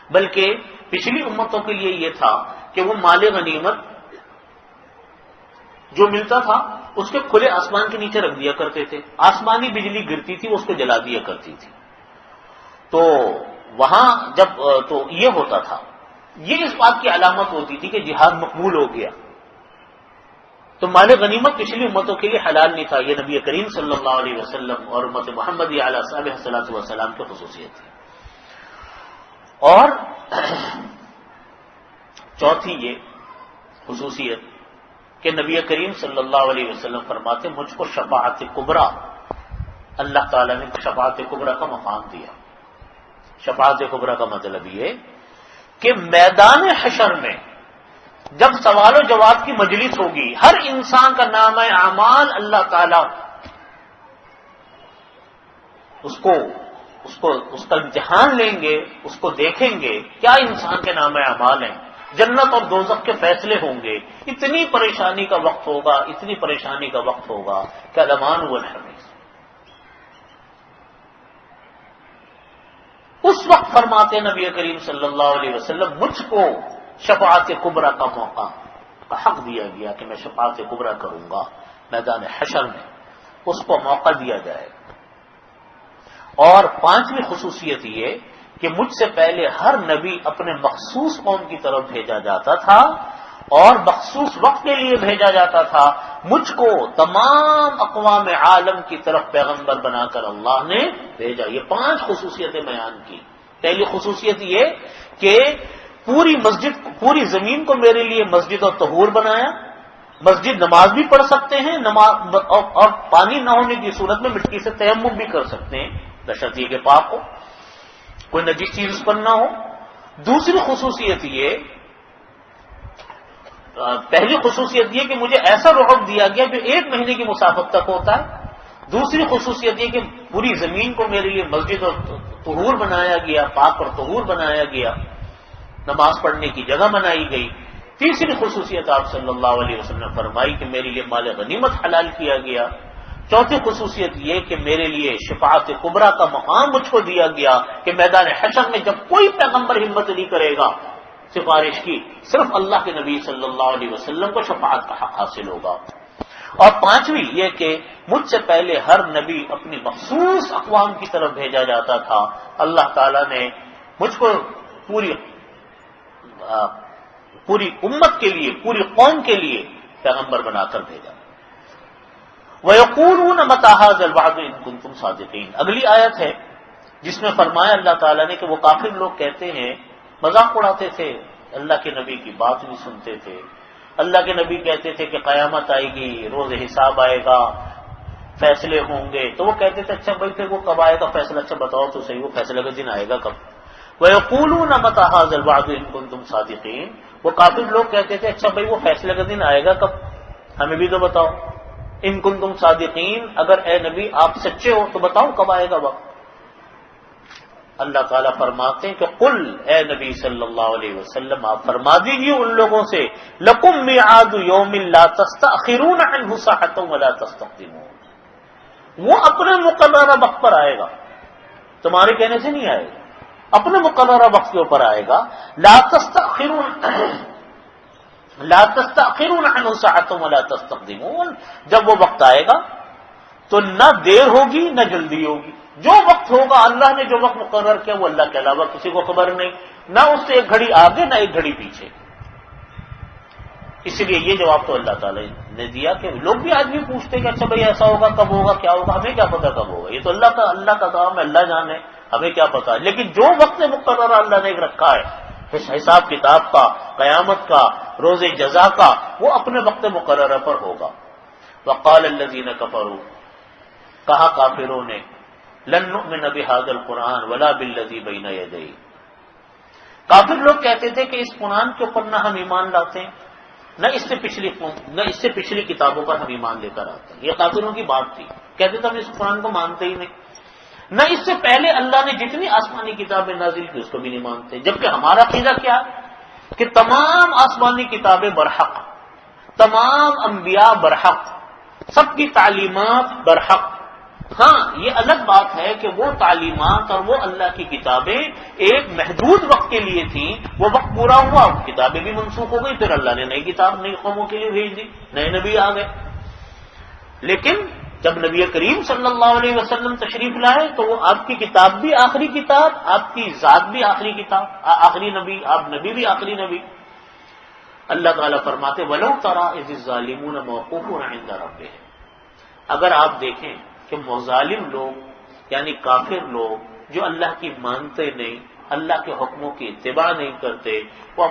بلکہ پچھلی امتوں کے لیے یہ تھا کہ وہ مال غنیمت جو ملتا تھا اس کے کھلے آسمان کے نیچے رکھ دیا کرتے تھے. آسمانی بجلی گرتی تھی وہ اس کو جلا دیا کرتی تھی. تو وہاں جب تو یہ ہوتا تھا, یہ اس بات کی علامت ہوتی تھی کہ جہاد مقبول ہو گیا. تو مال غنیمت پچھلی امتوں کے لیے حلال نہیں تھا. یہ نبی کریم صلی اللہ علیہ وسلم اور امت محمد علیہ الصلوۃ والسلام کی خصوصیت تھی. اور چوتھی یہ خصوصیت کہ نبی کریم صلی اللہ علیہ وسلم فرماتے مجھ کو شفاعت کبریٰ, اللہ تعالیٰ نے شفاعت کبریٰ کا مقام دیا. شفاعت کبریٰ کا مطلب یہ کہ میدان حشر میں جب سوال و جواب کی مجلس ہوگی, ہر انسان کا نام اعمال اللہ تعالیٰ اس کا امتحان لیں گے, اس کو دیکھیں گے کیا انسان کے نام اعمال ہیں, جنت اور دوزخ کے فیصلے ہوں گے. اتنی پریشانی کا وقت ہوگا, اتنی پریشانی کا وقت ہوگا کہ الامان والحمیز. اس وقت فرماتے نبی کریم صلی اللہ علیہ وسلم مجھ کو شفاعت کبریٰ کا موقع کا حق دیا گیا کہ میں شفاعت کبریٰ کروں گا میدان حشر میں, اس کو موقع دیا جائے. اور پانچویں خصوصیت یہ کہ مجھ سے پہلے ہر نبی اپنے مخصوص قوم کی طرف بھیجا جاتا تھا اور مخصوص وقت کے لیے بھیجا جاتا تھا. مجھ کو تمام اقوام عالم کی طرف پیغمبر بنا کر اللہ نے بھیجا. یہ 5 خصوصیتیں بیان کی. پہلی خصوصیت یہ کہ پوری مسجد, پوری زمین کو میرے لیے مسجد اور طہور بنایا. مسجد نماز بھی پڑھ سکتے ہیں, نماز اور پانی نہ ہونے کی صورت میں مٹی سے تیمم بھی کر سکتے ہیں, بشرط یہ کہ پاک ہو, کوئی نجیس چیز اس پر نہ ہو. دوسری خصوصیت یہ, پہلی خصوصیت یہ کہ مجھے ایسا رعب دیا گیا جو 1 مہینے کی مسافت تک ہوتا ہے. دوسری خصوصیت یہ کہ پوری زمین کو میرے لیے مسجد اور طہور بنایا گیا، پاک اور طہور بنایا گیا، نماز پڑھنے کی جگہ بنائی گئی۔ تیسری خصوصیت آپ صلی اللہ علیہ وسلم نے فرمائی کہ میرے لیے مال غنیمت حلال کیا گیا۔ چوتھی خصوصیت یہ کہ میرے لیے شفاعت کبریٰ کا مقام مجھ کو دیا گیا کہ میدان حشر میں جب کوئی پیغمبر ہمت نہیں کرے گا سفارش کی، صرف اللہ کے نبی صلی اللہ علیہ وسلم کو شفاعت کا حق حاصل ہوگا۔ اور پانچویں یہ کہ مجھ سے پہلے ہر نبی اپنی مخصوص اقوام کی طرف بھیجا جاتا تھا، اللہ تعالیٰ نے مجھ کو پوری امت کے لیے، پوری قوم کے لیے پیغمبر بنا کر بھیجا۔ وَيَقُولُونَ مَتَىٰ هَٰذَا الْوَعْدُ إِن كُنتُمْ صَادِقِينَ، اگلی آیت ہے جس میں فرمایا اللہ تعالیٰ نے کہ وہ کافر لوگ کہتے ہیں، مذاق اڑاتے تھے، اللہ کے نبی کی بات نہیں سنتے تھے۔ اللہ کے نبی کہتے تھے کہ قیامت آئے گی، روز حساب آئے گا، فیصلے ہوں گے، تو وہ کہتے تھے اچھا بھائی پھر وہ کب آئے گا فیصلہ، اچھا بتاؤ تو صحیح وہ فیصلہ کا دن آئے گا کب؟ وَيَقُولُونَ مَتَىٰ هَٰذَا الْوَعْدُ إِن كُنتُمْ صَادِقِينَ، وہ کافر لوگ کہتے تھے اچھا بھائی وہ فیصلے کا دن آئے گا کب، ہمیں بھی تو بتاؤ۔ ان کنتم صادقین، اگر اے نبی آپ سچے ہو تو بتاؤ کب آئے گا وقت۔ اللہ تعالیٰ فرماتے ہیں کہ قل، اے نبی صلی اللہ علیہ وسلم آپ فرما دیجیے ان لوگوں سے، لکم میعاد یوم لا تستأخرون عنہ ساعۃ ولا تستقدمون، وہ اپنے مقررہ وقت پر آئے گا، تمہارے کہنے سے نہیں آئے گا، اپنے مقررہ وقت کے اوپر آئے گا۔ لا تستأخرون عنہ ساعۃ ولا تستقدمون، جب وہ وقت آئے گا تو نہ دیر ہوگی نہ جلدی ہوگی، جو وقت ہوگا اللہ نے جو وقت مقرر کیا وہ اللہ کے علاوہ کسی کو خبر نہیں، نہ اس سے ایک گھڑی آگے نہ ایک گھڑی پیچھے۔ اسی لیے یہ جواب تو اللہ تعالیٰ نے دیا کہ لوگ بھی آج بھی پوچھتے کہ اچھا بھائی ایسا ہوگا کب ہوگا کیا ہوگا، ہمیں کیا پتا کب ہوگا، یہ تو اللہ کا کام ہے، اللہ جانے، ہمیں کیا پتا۔ لیکن جو وقت مقررہ اللہ نے رکھا ہے حساب کتاب کا، قیامت کا، روز جزا کا، وہ اپنے وقت مقررہ پر ہوگا۔ وقال الذین کفروا، کہا کافروں نے، لن نؤمن بهذا القرآن ولا بالذی بین یدیہ، کافر لوگ کہتے تھے کہ اس قرآن کے اوپر نہ ہم ایمان لاتے ہیں، نہ اس سے پچھلی کتابوں پر ہم ایمان لے کر آتے ہیں۔ یہ کافروں کی بات تھی، کہتے تھے ہم اس قرآن کو مانتے ہی نہیں، نہ اس سے پہلے اللہ نے جتنی آسمانی کتابیں نازل کی اس کو بھی نہیں مانتے، جبکہ ہمارا عقیدہ کیا کہ تمام آسمانی کتابیں برحق، تمام انبیاء برحق، سب کی تعلیمات برحق۔ ہاں یہ الگ بات ہے کہ وہ تعلیمات اور وہ اللہ کی کتابیں ایک محدود وقت کے لیے تھیں، وہ وقت پورا ہوا کتابیں بھی منسوخ ہو گئی، پھر اللہ نے نئی کتاب نئی قوموں کے لیے بھیج دی، نئے نبی آ گئے۔ لیکن جب نبی کریم صلی اللہ علیہ وسلم تشریف لائے تو وہ آپ کی کتاب بھی آخری کتاب، آپ کی ذات بھی آخری کتاب، آخری نبی، آپ نبی بھی آخری نبی۔ اللہ تعالیٰ فرماتے وَلَوْ تَرَىٰ إِذِ الظَّالِمُونَ مَوْقُوفُونَ عِندَ رَبِّهِمْ، اگر آپ دیکھیں کہ مظالم لوگ یعنی کافر لوگ جو اللہ کی مانتے نہیں، اللہ کے حکموں کی اتباع نہیں کرتے، وہ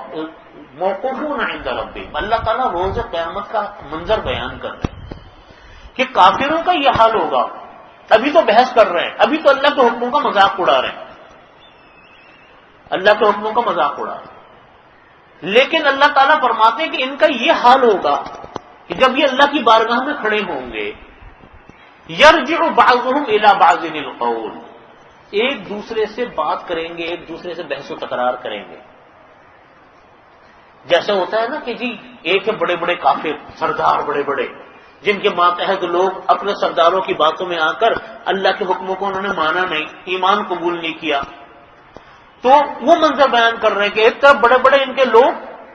موقوفون عند ربہم، اللہ تعالیٰ روز قیامت کا منظر بیان کر رہے ہیں کہ کافروں کا یہ حال ہوگا، ابھی تو بحث کر رہے ہیں، ابھی تو اللہ کے حکموں کا مذاق اڑا رہے ہیں، اللہ کے حکموں کا مذاق اڑا رہے ہیں، لیکن اللہ تعالیٰ فرماتے ہیں کہ ان کا یہ حال ہوگا کہ جب یہ اللہ کی بارگاہ میں کھڑے ہوں گے، یرجع بعضهم الی بعض القول، ایک دوسرے سے بات کریں گے، ایک دوسرے سے بحث و تکرار کریں گے۔ جیسے ہوتا ہے نا کہ جی ایک ہے بڑے بڑے کافر سردار، بڑے بڑے جن کے ماتحت لوگ اپنے سرداروں کی باتوں میں آ کر اللہ کے حکموں کو انہوں نے مانا نہیں، ایمان قبول نہیں کیا، تو وہ منظر بیان کر رہے ہیں کہ ایک طرف بڑے بڑے ان کے لوگ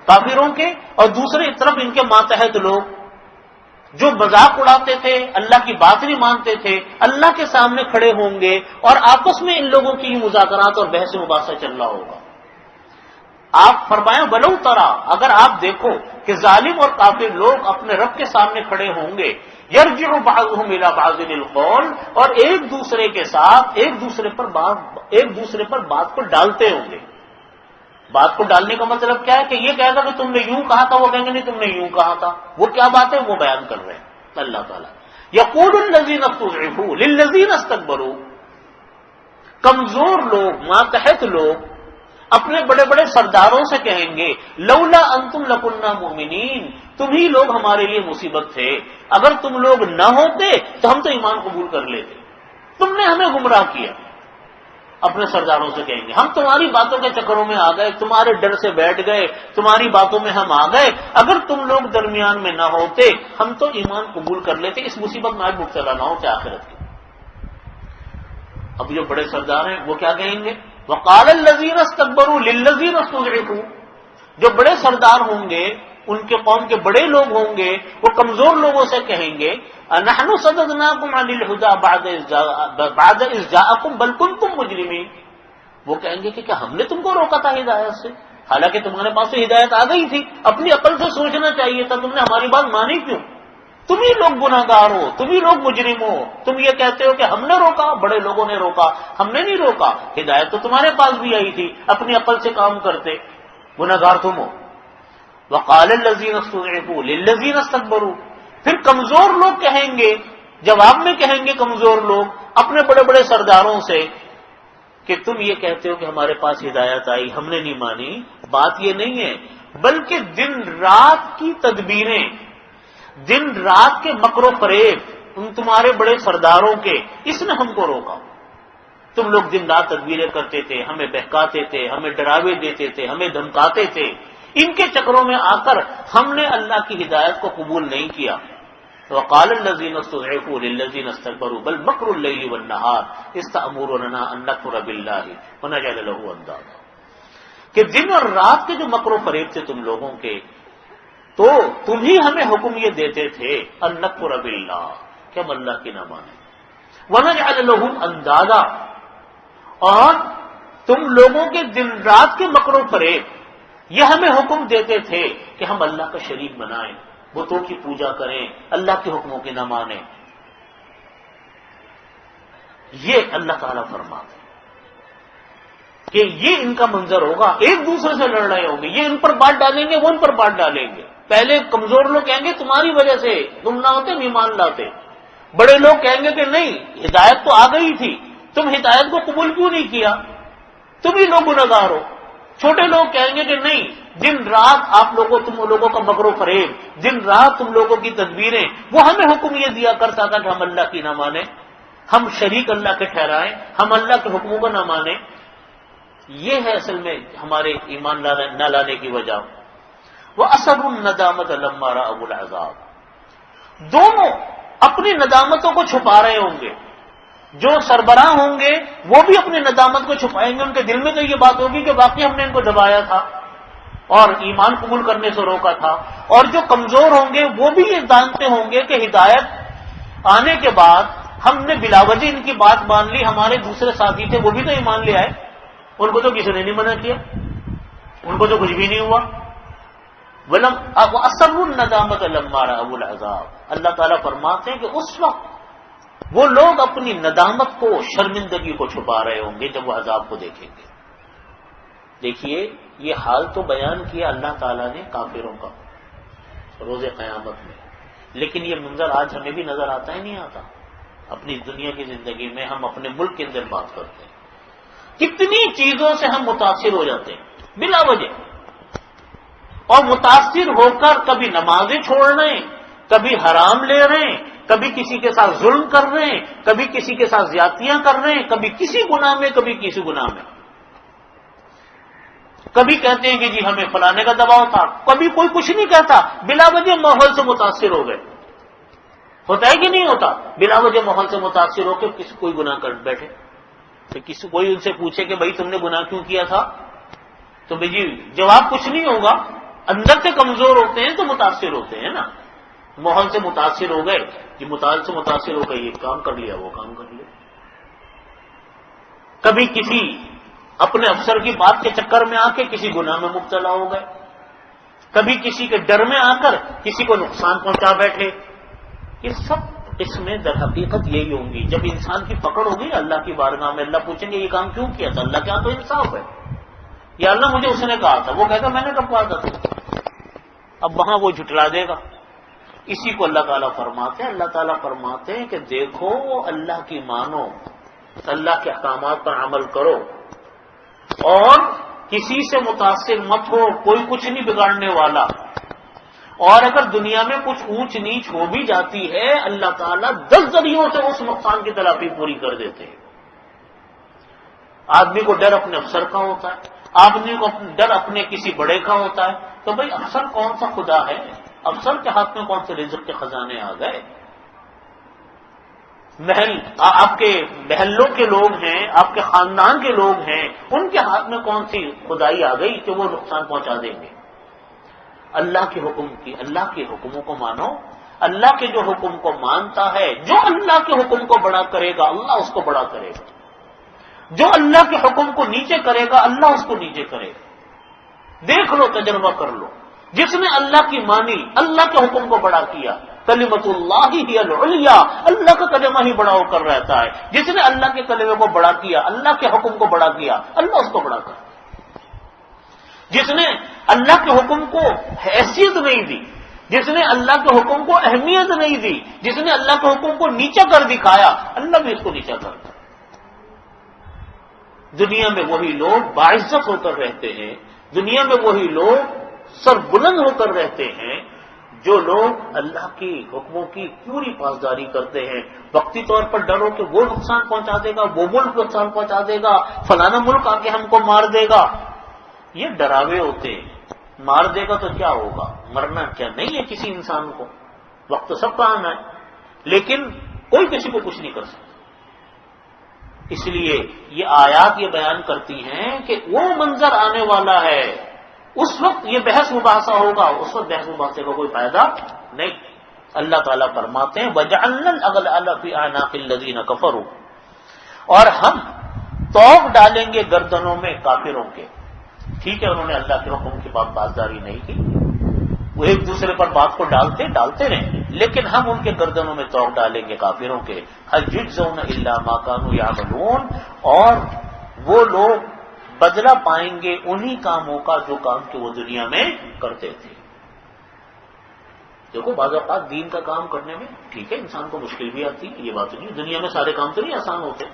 کافروں کے، اور دوسری طرف ان کے ماتحت لوگ جو مذاق اڑاتے تھے، اللہ کی بات نہیں مانتے تھے، اللہ کے سامنے کھڑے ہوں گے اور آپس میں ان لوگوں کی مذاکرات اور بحث مباحثہ چل رہا ہوگا۔ آپ فرمایا ولو ترا، اگر آپ دیکھو کہ ظالم اور کافر لوگ اپنے رب کے سامنے کھڑے ہوں گے، یرجع بعضهم الى بعض القول، اور ایک دوسرے کے ساتھ ایک دوسرے پر بات کو ڈالتے ہوں گے۔ بات کو ڈالنے کا مطلب کیا ہے کہ یہ کہے گا کہ تم نے یوں کہا تھا، وہ کہیں گے نہیں تم نے یوں کہا تھا، وہ کیا بات ہے وہ بیان کر رہے ہیں اللہ تعالیٰ۔ یقول الذین استضعفوا للذین استکبروا، کمزور لوگ، ماتحت لوگ اپنے بڑے بڑے سرداروں سے کہیں گے لولا انتم لکنا مؤمنین، تم ہی لوگ ہمارے لیے مصیبت تھے، اگر تم لوگ نہ ہوتے تو ہم تو ایمان قبول کر لیتے، تم نے ہمیں گمراہ کیا۔ اپنے سرداروں سے کہیں گے ہم تمہاری باتوں کے چکروں میں آ گئے، تمہارے ڈر سے بیٹھ گئے، تمہاری باتوں میں ہم آ گئے، اگر تم لوگ درمیان میں نہ ہوتے ہم تو ایمان قبول کر لیتے، اس مصیبت میں آج مبتلا نہ ہوتے آخرت کی۔ اب جو بڑے سردار ہیں وہ کیا کہیں گے؟ وقال الذین استکبروا للذین استضعفوا، جو بڑے سردار ہوں گے، ان کے قوم کے بڑے لوگ ہوں گے، وہ کمزور لوگوں سے کہیں گے نحن صددناکم عن الہدی بعد اذ جاءکم بل کنتم مجرمین، وہ کہیں گے کہ کیا ہم نے تم کو روکا تھا ہدایت سے، حالانکہ تمہارے پاس تو ہدایت آ گئی تھی، اپنی عقل سے سوچنا چاہیے تھا، تم نے ہماری بات مانی کیوں؟ تم ہی لوگ گناہ گار ہو، تم ہی لوگ مجرم ہو، تم یہ کہتے ہو کہ ہم نے روکا، بڑے لوگوں نے روکا، ہم نے نہیں روکا، ہدایت تو تمہارے پاس بھی آئی تھی، اپنی عقل سے کام کرتے، گناہ گار تم ہو۔ وقال الذین استضعفوا للذین استکبروا، پھر کمزور لوگ کہیں گے، جواب میں کہیں گے کمزور لوگ اپنے بڑے بڑے سرداروں سے کہ تم یہ کہتے ہو کہ ہمارے پاس ہدایت آئی، ہم نے نہیں مانی، بات یہ نہیں ہے، بلکہ دن رات کی تدبیریں، دن رات کے مکر و فریب ان تمہارے بڑے سرداروں کے، اس نے ہم کو روکا۔ تم لوگ دن رات تدبیریں کرتے تھے، ہمیں بہکاتے تھے، ہمیں ڈراوے دیتے تھے، ہمیں دھمکاتے تھے، ان کے چکروں میں آ کر ہم نے اللہ کی ہدایت کو قبول نہیں کیا۔ وقال الذین استضعفوا للذین استکبروا بل مکر اللیل والنہار اذ تأمروننا ان نکفر باللہ ونجعل له اندادا، کہ دن اور رات کے جو مکر و فریب تھے تم لوگوں کے، تو تم ہی ہمیں حکم یہ دیتے تھے ان نکفر باللہ، کہ ہم اللہ کی نہ مانیں، ونجعل له اندادا، اور تم لوگوں کے دن رات کے مکر و فریب یہ ہمیں حکم دیتے تھے کہ ہم اللہ کا شریک بنائیں، بتوں کی پوجا کریں، اللہ کے حکموں کی نہ مانیں۔ یہ اللہ تعالیٰ فرماتے ہیں کہ یہ ان کا منظر ہوگا، ایک دوسرے سے لڑ رہے ہوں گے، یہ ان پر بات ڈالیں گے، وہ ان پر بات ڈالیں گے۔ پہلے کمزور لوگ کہیں گے تمہاری وجہ سے تم نہ ہوتے ہم ایمان لاتے، بڑے لوگ کہیں گے کہ نہیں ہدایت تو آ گئی تھی، تم ہدایت کو قبول کیوں نہیں کیا، تم ہی لوگ گنہگار گار ہو۔ چھوٹے لوگ کہیں گے کہ نہیں دن رات آپ لوگوں تم لوگوں کا مکر و فریب، دن رات تم لوگوں کی تدبیریں، وہ ہمیں حکم یہ دیا کرتا تھا کہ ہم اللہ کی نہ مانیں، ہم شریک اللہ کے ٹھہرائیں، ہم اللہ کے حکموں کو نہ مانیں۔ یہ ہے اصل میں ہمارے ایمان نہ لانے کی وجہ۔ وَأَسَرُّوا النَّدَامَةَ لَمَّا رَأَوُا الْعَذَابَ، دونوں اپنی ندامتوں کو چھپا رہے ہوں گے، جو سربراہ ہوں گے وہ بھی اپنی ندامت کو چھپائیں گے، ان کے دل میں تو یہ بات ہوگی کہ واقعی ہم نے ان کو دبایا تھا اور ایمان قبول کرنے سے روکا تھا، اور جو کمزور ہوں گے وہ بھی یہ جانتے ہوں گے کہ ہدایت آنے کے بعد ہم نے بلا وجہ ان کی بات مان لی، ہمارے دوسرے ساتھی تھے وہ بھی تو ایمان لے آئے، ان کو تو کسی نے نہیں منع کیا، ان کو تو کچھ بھی نہیں ہوا۔ وَأَسَرُّوا النَّدَامَةَ لَمَّا رَأَوُا الْعَذَابَ، اللہ تعالیٰ فرماتے ہیں کہ اس وقت وہ لوگ اپنی ندامت کو، شرمندگی کو چھپا رہے ہوں گے جب وہ عذاب کو دیکھیں گے۔ دیکھیے یہ حال تو بیان کیا اللہ تعالیٰ نے کافروں کا روز قیامت میں، لیکن یہ منظر آج ہمیں بھی نظر آتا ہے نہیں آتا؟ اپنی دنیا کی زندگی میں ہم اپنے ملک کے اندر بات کرتے ہیں، کتنی چیزوں سے ہم متاثر ہو جاتے ہیں بلا وجہ، اور متاثر ہو کر کبھی نمازیں چھوڑ رہے ہیں، کبھی حرام لے رہے ہیں، کبھی کسی کے ساتھ ظلم کر رہے ہیں، کبھی کسی کے ساتھ زیادتیاں کر رہے ہیں، کبھی کسی گناہ میں کبھی کسی گناہ میں، کبھی کہتے ہیں کہ جی ہمیں فلانے کا دباؤ تھا، کبھی کوئی کچھ نہیں کہتا، بلا وجہ ماحول سے متاثر ہو گئے۔ ہوتا ہے کہ نہیں ہوتا؟ بلا وجہ ماحول سے متاثر ہو کے کسی کوئی گناہ کر بیٹھے، تو کسی کوئی ان سے پوچھے کہ بھائی تم نے گناہ کیوں کیا تھا، تو بھائی جی جواب کچھ نہیں ہوگا، اندر سے کمزور ہوتے ہیں تو متاثر ہوتے ہیں نا، ماحول سے متاثر ہو گئے، جی ماحول سے متاثر ہو گئے، یہ کام کر لیا وہ کام کر لیا۔ کبھی کسی اپنے افسر کی بات کے چکر میں آ کے کسی گناہ میں مبتلا ہو گئے، کبھی کسی کے ڈر میں آ کر کسی کو نقصان پہنچا بیٹھے۔ یہ سب اس میں در حقیقت یہی ہوں گی، جب انسان کی پکڑ ہوگی اللہ کی بارگاہ میں، اللہ پوچھیں گے یہ کام کیوں کیا تھا، اللہ کے ہاں تو انصاف ہے، یا اللہ مجھے اس نے کہا تھا، وہ کہتا میں نے کب کہا تھا، اب وہاں وہ جھٹلا دے گا۔ اسی کو اللہ تعالیٰ فرماتے ہیں، اللہ تعالیٰ فرماتے ہیں کہ دیکھو اللہ کی مانو، اللہ کے احکامات پر عمل کرو، اور کسی سے متاثر مت ہو، کوئی کچھ نہیں بگاڑنے والا، اور اگر دنیا میں کچھ اونچ نیچ ہو بھی جاتی ہے اللہ تعالیٰ 10 ذریعوں سے اس نقصان کی تلافی پوری کر دیتے ہیں۔ آدمی کو ڈر اپنے افسر کا ہوتا ہے، آدمی کو ڈر اپنے کسی بڑے کا ہوتا ہے، تو بھائی افسر کون سا خدا ہے؟ افسر کے ہاتھ میں کون سے رزق کے خزانے آ گئے؟ محل آپ کے محلوں کے لوگ ہیں، آپ کے خاندان کے لوگ ہیں، ان کے ہاتھ میں کون سی خدائی آ گئی کہ وہ نقصان پہنچا دیں گے؟ اللہ کے حکم کی، اللہ کے حکموں کو مانو۔ اللہ کے جو حکم کو مانتا ہے، جو اللہ کے حکم کو بڑا کرے گا اللہ اس کو بڑا کرے گا، جو اللہ کے حکم کو نیچے کرے گا اللہ اس کو نیچے کرے گا۔ دیکھ لو، تجربہ کر لو، جس نے اللہ کی مانی، اللہ کے حکم کو بڑا کیا، کلمۃ اللہ ہی العلیٰ، اللہ کا کلمہ ہی بڑا ہو کر رہتا ہے۔ جس نے اللہ کے کلمے کو بڑا کیا، اللہ کے حکم کو بڑا کیا، اللہ اس کو بڑا کرتا ہے۔ جس نے اللہ کے حکم کو حیثیت نہیں دی، جس نے اللہ کے حکم کو اہمیت نہیں دی، جس نے اللہ کے حکم کو نیچا کر دکھایا، اللہ بھی اس کو نیچا کرتا ہے۔ دنیا میں وہی لوگ باعزت ہو کر رہتے ہیں، دنیا میں وہی لوگ سر بلند ہو کر رہتے ہیں جو لوگ اللہ کی حکموں کی پوری پاسداری کرتے ہیں۔ وقتی طور پر ڈرو کہ وہ نقصان پہنچا دے گا، وہ ملک نقصان پہنچا دے گا، فلانا ملک آ کے ہم کو مار دے گا، یہ ڈراوے ہوتے ہیں۔ مار دے گا تو کیا ہوگا؟ مرنا کیا نہیں ہے کسی انسان کو، وقت تو سب کا آنا ہے، لیکن کوئی کسی کو کچھ نہیں کر سکتا۔ اس لیے یہ آیات یہ بیان کرتی ہیں کہ وہ منظر آنے والا ہے، اس وقت یہ بحث مباحثہ ہوگا، اس وقت بحث مباحثے کا کوئی فائدہ نہیں۔ اللہ تعالیٰ فرماتے ہیں وَجَعَلْنَا الْأَغْلَالَ فِي أَعْنَاقِ الَّذِينَ كَفَرُوا، اور ہم توق ڈالیں گے گردنوں میں کافروں کے۔ ٹھیک ہے، انہوں نے اللہ کے حکم کی پاسداری نہیں کی، وہ ایک دوسرے پر بات کو ڈالتے رہے، لیکن ہم ان کے گردنوں میں توق ڈالیں گے کافروں کے۔ هَلْ يُجْزَوْنَ إِلَّا مَا كَانُوا يَعْمَلُونَ، اور وہ لوگ بدلہ پائیں گے انہی کاموں کا جو کام کہ وہ دنیا میں کرتے تھے۔ دیکھو بعض اوقات دین کا کام کرنے میں ٹھیک ہے انسان کو مشکل بھی آتی ہے، یہ بات نہیں، دنیا میں سارے کام تو نہیں آسان ہوتے،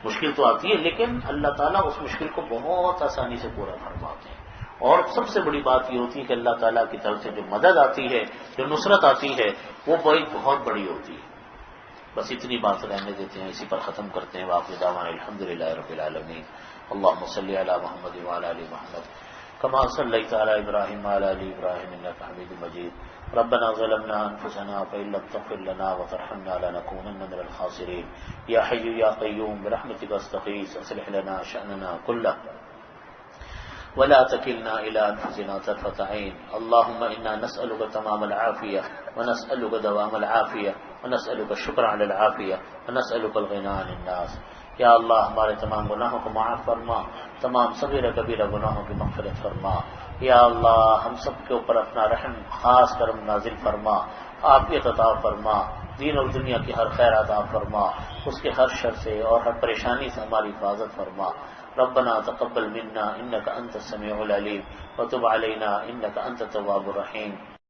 مشکل تو آتی ہے، لیکن اللہ تعالیٰ اس مشکل کو بہت آسانی سے پورا فرماتے ہیں۔ اور سب سے بڑی بات یہ ہوتی ہے کہ اللہ تعالیٰ کی طرف سے جو مدد آتی ہے، جو نصرت آتی ہے، وہ بہت بڑی ہوتی ہے۔ بس اتنی بات رہنے دیتے ہیں، اسی پر ختم کرتے ہیں۔ وآخر دعوانا الحمدللہ رب العالمین۔ اللهم صل على محمد وعلى ال محمد كما صليت على ابراهيم وعلى ال ابراهيم انك حميد مجيد۔ ربنا ظلمنا انفسنا فإن لم تغفر لنا وترحمنا لنكونن من الخاسرين۔ يا حي يا قيوم برحمتك استغيث اصلح لنا شأننا كله ولا تكلنا إلى أنفسنا طرفة عين۔ اللهم إنا نسألك تمام العافية ونسألك دوام العافية ونسألك الشكر على العافية ونسألك الغنى عن الناس۔ یا اللہ ہمارے تمام گناہوں کو معاف فرما، تمام صغیرہ کبیرہ گناہوں کی مغفرت فرما۔ یا اللہ ہم سب کے اوپر اپنا رحم خاص کرم نازل فرما، عافیت عطا فرما، دین اور دنیا کی ہر خیر عطا فرما، اس کے ہر شر سے اور ہر پریشانی سے ہماری حفاظت فرما۔ ربنا تقبل منا انك انت السميع العليم وتب علينا انك انت التواب الرحيم۔